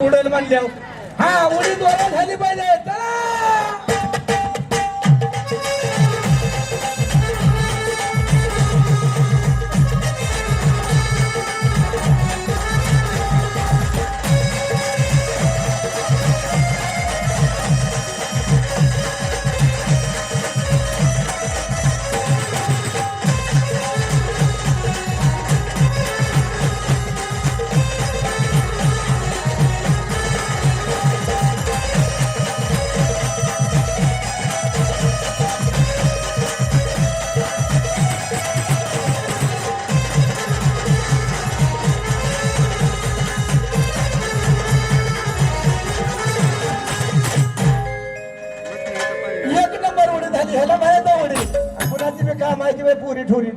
उडल म्हणल्यावर हा उडी दोरा झाली पाहिजे. चला ह्याला माहिती उडी कुणाची मी काय माहिती बाई पुरी ठोरी.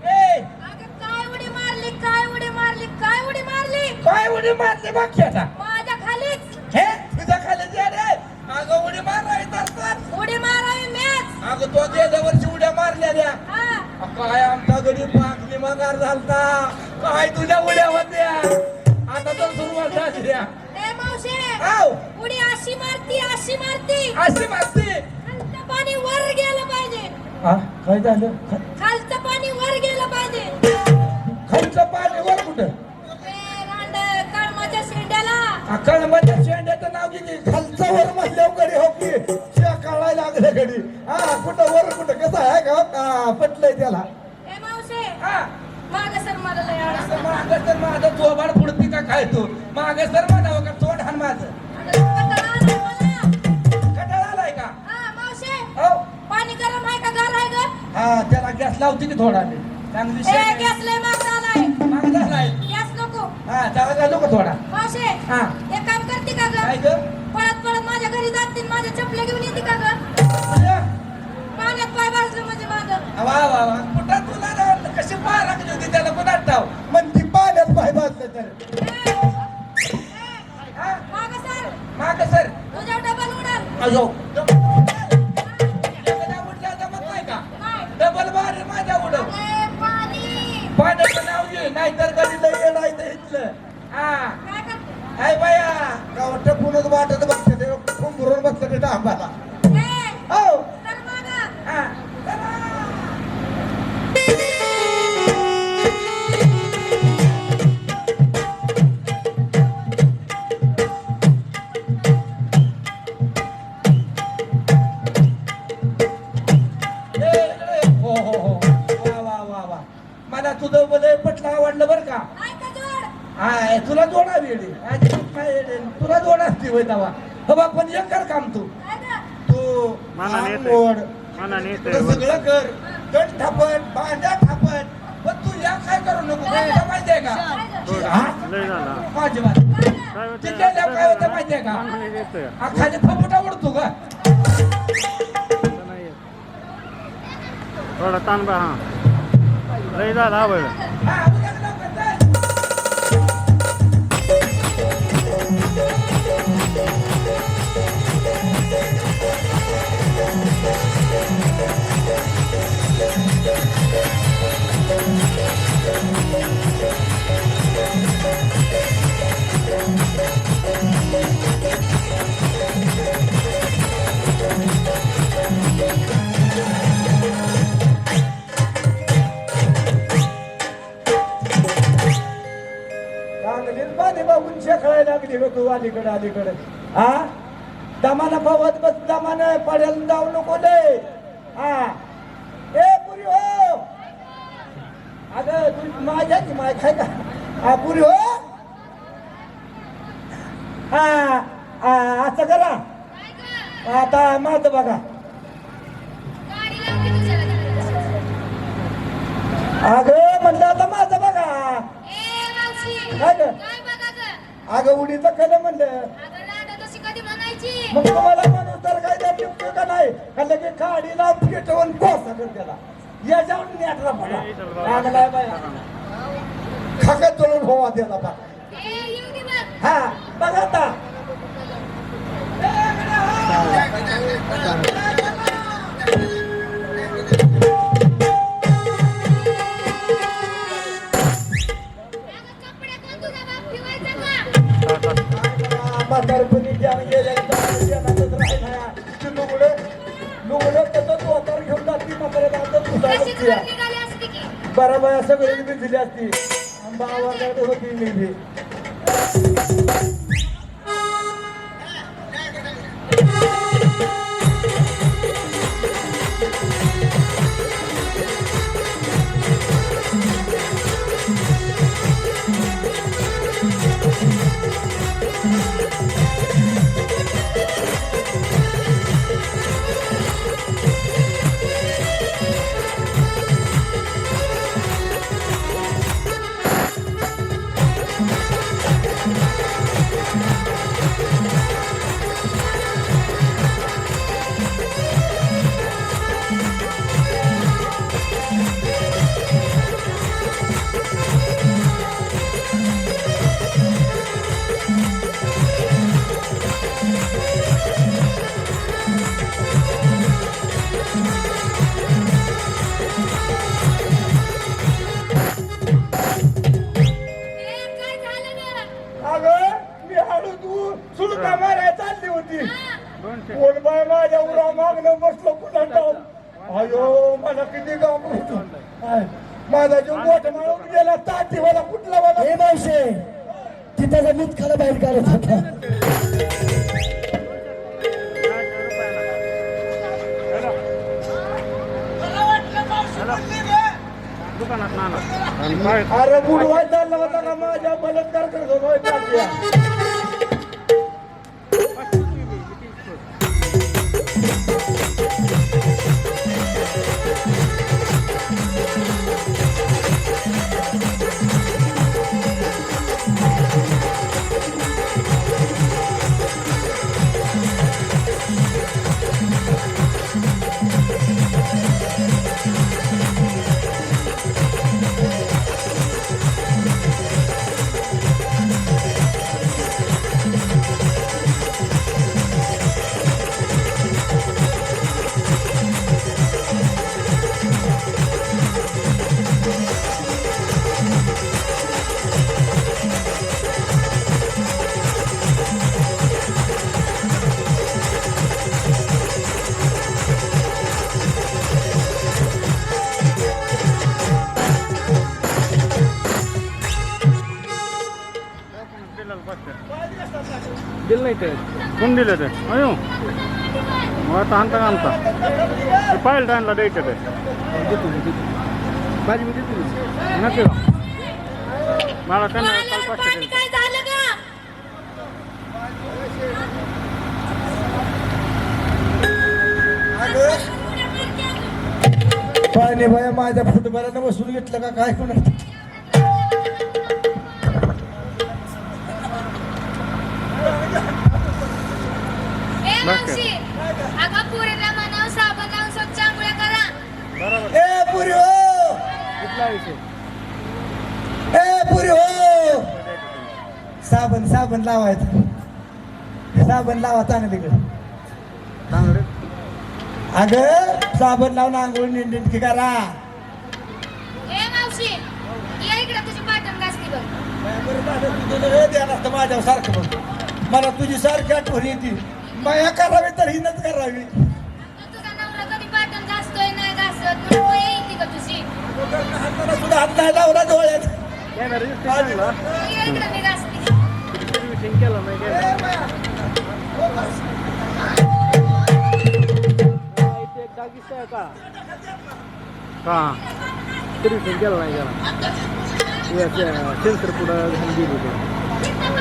काय उडी मारली काय उडी मारली काय उडी मारली काय उडी मारली बाक्याचा माझ्या खालीच हे तुझ्या खाली जे रे अगं उडी मारायचं उडी मारावी मॅच. अगं तो गेल्या वर्षी उड्या मारलेल्या हा काय आमचा गरीब पाकली मगार झालता काय तुझ्या उड्या होत्या आता तर सुरुवात झाली रे. ए मावशे आव उडी अशी मारती अशी मारती अशी मारती खालचं पाणी वर गेलं पाहिजे. हा काय झालं खालचं पाणी वर गेलं पाहिजे. खालचं पाणी वर कुठं ए रांड कळमाच्या शेंड्याला कळमाच्या शेंड्याचं नाव किती खालचं वर म्हणल्यावर गडी हो की शिया काढायला लागले गडी. हा कुठं वर कुठं कसं आहे का पटलंय त्याला. ए मावशे हा माग सर मला लय असं मागं तर माझं चोबाड फुडती का काय तू मागं सर म्हणावं का तोंड हाण माझं कटाळा आलाय का. हा मावशे हो पाणी गरम आहे का गार आहे ग. हा त्याला गॅस लावते की थोडा मी चांगली ए शेण गॅस लय माग झालाय माग झालाय गॅस नको. हा त्याला घालू का थोडा. मावशे हा एक काम करते का काय ग ग पळत पळत माझ्या घरी जातील माझ्या चपल्या घेऊन येते का ग. तुझ्या? पाण्यात पाय भाजलं म्हणजे माझं. वा वा वा कुठं तुला ना कशी पाय राखली होती त्याला कुणात टाव मग ती पाण्यात पाय भाजलं तर हा माग सर माग सर तुझ्या डबल उडाल. अयो एखाद्या उडल्या जमत नाही का नाही डबल बार माझ्या उडव ए, पाणी पाण्याचं नाव घे नाहीतर कधी लय येणार नाही इथलं. हा काय करते हाय बाया गावात टपूनच वाटत बसते ते कुंभरून बसलं ते डांबाला. ए, हो सर मागं. हा चला. हो हो हो वा वा वा वा मला तुझं बदल पटलं आवडलं बरं का. नाही का जोड. हाय तुला जोडा वेळी तुला जोड असते होय तवा हो बा पण एक कर काम तू काय ग? तू मनाने येतंय. मोड मनाने येतंय. तुला सगळं कर गट थापट भांड्या थापट पण तू या काय करू नको तुला माहितीये का काय ग? हा? लय झाला. माझी बात काय ग? काय होतं? ते केल्यावर काय होतं माहितीये का मनाने येतंय. खाली फपुटा उडतो का असं नाही येत. थोडा ताण बा हा लय झाला आवड. हा उद्या लवकर चल. लागली पाणी बघून शेखळायला लागली ग तू अलीकडे अलीकडे. हा दमानं पवत बस दमानं पडेल जाऊ नको लय. हा ए पुरी हो अगं तू माझ्या की माय खाय का. हा पुरी हो हा असं करा काय ग? आता माझं बघा. गाडी लावली तुझ्याला तिकडे. अगं म्हणलं आता माझं बघा. ए मावशी काय ग? काय बघा ग? अगं उडीचं खरं म्हणलं अगं लाडा तशी कधी म्हणायची. मग तुम्हाला म्हणून तर काय त्या टिपतो का नाही का लगे काडीला पेटवून कोसा कर त्याला याच्यावर नेटला पडा लागलाय बाया खाकत तोडून होवा त्याला बा. ए येऊ दे बघ. हा बघा आता अगं कपड्यात तुझा बाप ठेवायचा का. टाटा. म्हातारपणी ज्ञान गेल्या ज्ञानातच राहिला ती लुगडं त्याचं तोतर घेऊन जाते म्हाताऱ्याला आता तुझा कशी तुला निघाली असती की बरोबर सगळी भिजली असती बाबाकडे होती मी काय झालं गं? अगं मी हळू तू सुलका मारायला चालली होती हा. कोण बाय माझ्या उरा मागणं बसलो कुठं जाऊन अयो मला किती काम होतो माझा जीव मोठ माळून गेला ताटी मला कुठला मला हे मावशे तिथं मीच खाला बाहेर काढत होता दुकानात नाना अरे बुडवाय चालला होता का माझ्या बलात्कार करत होतो ताट्या दिलं नाही ते कोण दिलं ते अयो मग आता आणता का आणता पाहिलं टाइमला द्यायचं ते नक्की का मला त्यांना काल पाण्याला 500 पाणी दिलं काय झालं गं? पाणी बाया माझ्या फुटबॉलानं बसून घेतलं का काय कोणा ए मावशी, अगं पोरीला म्हणावं साबण लावून स्वच्छ आंघोळ्या करा. बरोबर ए पुरी हो कुठला विषय ए पुरी हो साबण साबण लावायचं साबण लावा चांगलीकडे चांगलं अगं साबण लावून आंघोळ नीट करा ए मावशी, ये इकडे तुझी पाटण घासली बघ. माझ्या सारखं बघ मला तुझी सारखी आठवण येते माया करावी तर हिनच करावी तुझा नवरा कधी पाटण घासतोय नाही घासत म्हणून येते का तुझी? हाताला सुद्धा हात नाही लावला डोळ्यात कॅमेरा चांगला ये इकडे मी घासते. सर्व्हिसिंग केलं नाही केलं का सर्व्हिसिंग केलं नाही गेला सेन्सर पुढं घालून गेली इथं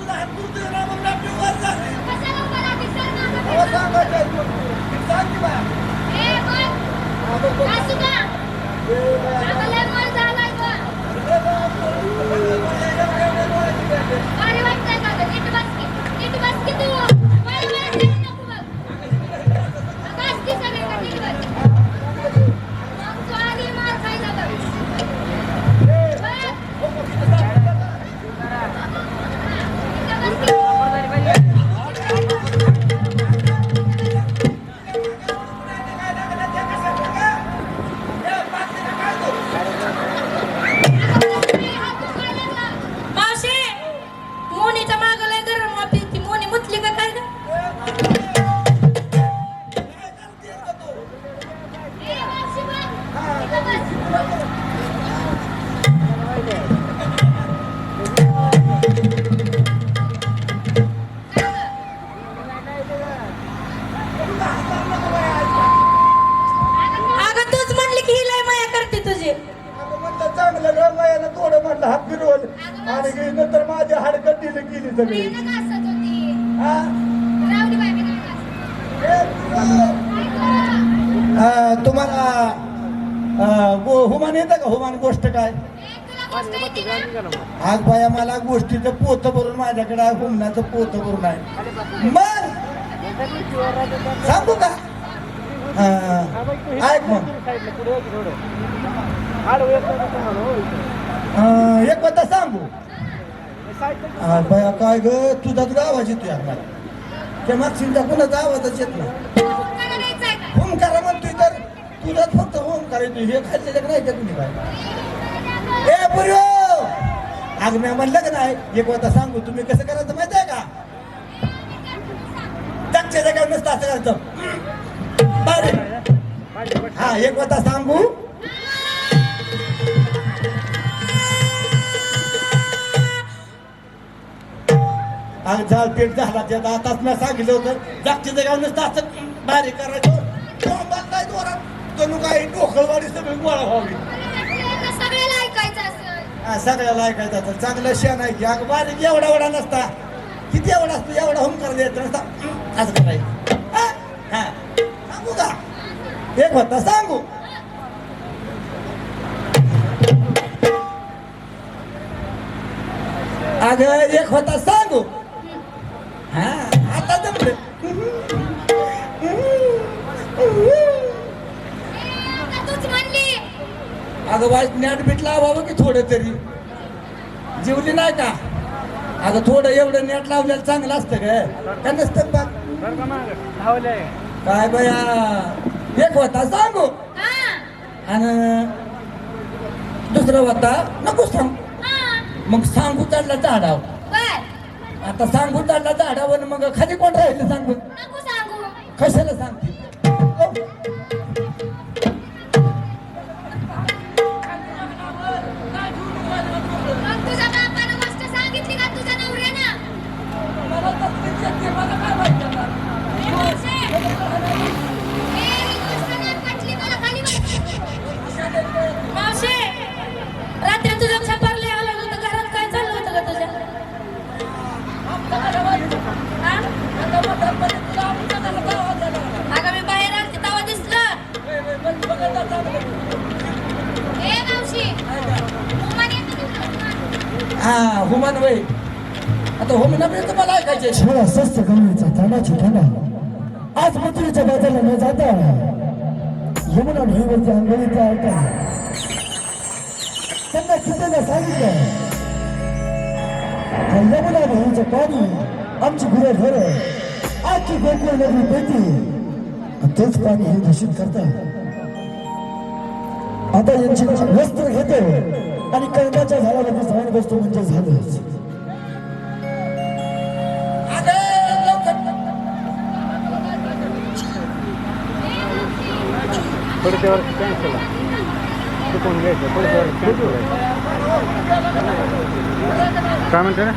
पाटण घासली का? कशाला उभा राहते? सर ना गं. ए बघ, घासू का? अगं लय मळ झालाय बघ. भारी वाटतंय का गं? नीट बस की तू. वाळू वाळू नको बघ. घास की सगळीकडे नीट बस. मग तू आधी मार खायला बघ. बघ. बोल आणि नंतर माझी हाडकं केली सगळी मी नका हसत होती. हा? राहू दे बाई, मी नाही हसत. ए, तुम्हाला हुमान येतं का हुमान गोष्ट काय ए, तुला गोष्ट येते का? आज बाया मला गोष्टीचं पोतं भरून माझ्याकडे आहे, हुमणाचं पोतं भरून आहे मग सांगू का ऐक मग एक पत्ता सांगू आज बाया काय ग तुझाच आवाज येतोय मला त्या मागशींचा कुणाचा आवाजच येत नाही ओंकार द्यायचा आहे का? होमकारा म्हणतोय तर तुझाच फक्त होमकार येतोय हे खायचं जग नाही का तुम्ही काय ए पुरी आज मी म्हणलं का नाही एक वाजता सांगू तुम्ही कसं करायचं माहिती आहे का जागच्या जागेवर नसतं असं करायचं बारे हा एक वाजता सांगू आणि झाड पेट झाला त्याचा आताच मी सांगितलं होतं जागच्या जागेवर नसतं असं बारीक करायचं काय जोरात जणू काही डोकळवाडी सगळी गोळा व्हावी आपल्याला सगळ्याला ऐकायचं असेल. हा सगळ्याला ऐकायचं तर चांगलं शेण आहे की अगं बारीक एवढा एवढा नसता किती एवढा असतो एवढा होमकार द्यायचा नसता असं करायचं हा? हा. सांगू का एक होता सांगू अगं एक होता सांगू हा आता जमलं आता तूच म्हणली. अगं वाईट नेट बीट लावावं की थोडं तरी जेवली नाही का अगं थोडं एवढं नेट लावलेलं चांगलं असतं का नसतं बघ काय बया एक होता सांगू हा, आणि दुसरं होता नको सांग हा. मग सांगू चढला झाडाव बर, आता सांगू चढला झाडावर मग खाली कोण राहिलं सांगू नको सांगू. कशाला सांगते मग तुझ्या बापानं गोष्ट सांगितली का तुझ्या नवऱ्यानं? मावशे, ए, ही गोष्ट नाही पटली मला, खाली बस. मावशी रात्री तुझ्या छपारले आलं होतं घरात काय चाललं होतं का तुझ्या हा? अगं मी बाहेर आलते तेव्हा दिसलं ए, मावशी, उमान येतं तिकडं, उमान. हा हुमान वय आता होमिना तुम्हाला ऐकायचे शिळा स्वस्त गमणीचा तांडाची थंडा आज मथुरेच्या बाजारला न जाता यमुना नदीवरती आंघोळीचा ऐका त्यांना कितीला सांगितलं त्या यमुना नदीचं पाणी आमची गुरं घर आजची गोकुळ नदी पेटी तेच पाणी हे दूषित करतात आता यांची वस्त्र घेतो आणि कर्माच्या झाडावरती जाऊन बसतो म्हणजे झालंच पुढच्या वर्षी कॅन्सल चुकून घ्यायचं पुढच्या वर्षी कॅन्सल काय म्हणते ना